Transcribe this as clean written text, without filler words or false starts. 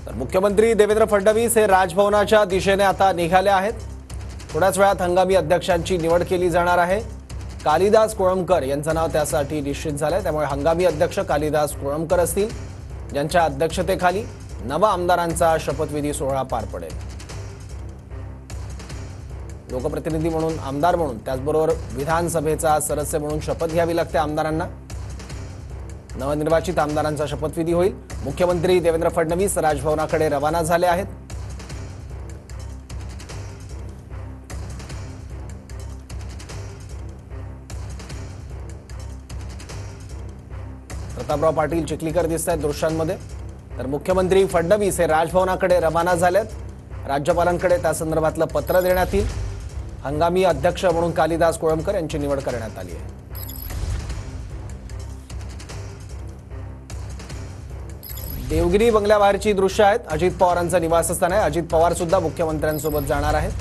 तर मुख्यमंत्री देवेंद्र फडणवीस हे राजभवनाच्या दिशेने आता निघाले आहेत। थोड्याच वेळात हंगामी अध्यक्षांची निवड केली जाणार आहे। कालिदास कोळंबकर यांचं नाव त्यासाठी निश्चित झालंय, त्यामुळे हंगामी अध्यक्ष कालिदास कोळंबकर असतील, ज्यांच्या अध्यक्षतेखाली नवा आमदारांचा शपथविधी सोहळा पार पडेल। लोकप्रतिनिधी म्हणून, आमदार म्हणून, त्याचबरोबर विधानसभेचा सदस्य म्हणून शपथ घ्यावी लागते आमदारांना। नवनिर्वाचित आमदारांचा शपथविधी होईल। मुख्यमंत्री देवेंद्र फडणवीस राजभवनाकडे रवाना झाले आहेत। प्रतापराव पाटील चिखलीकर दिसत आहेत दृश्यांमध्ये। तर मुख्यमंत्री फडणवीस हे राजभवनाकडे रवाना झालेत। राज्यपालांकडे त्या संदर्भातलं पत्र देण्यात येईल। हंगामी अध्यक्ष म्हणून कालिदास कोळंबकर यांची निवड करण्यात आली आहे। देवगिरी बंगल्याबाहेरची दृश्य आहेत। अजित पवारांचं निवासस्थान आहे। अजित पवार सुद्धा मुख्यमंत्र्यांसोबत जाणार आहेत।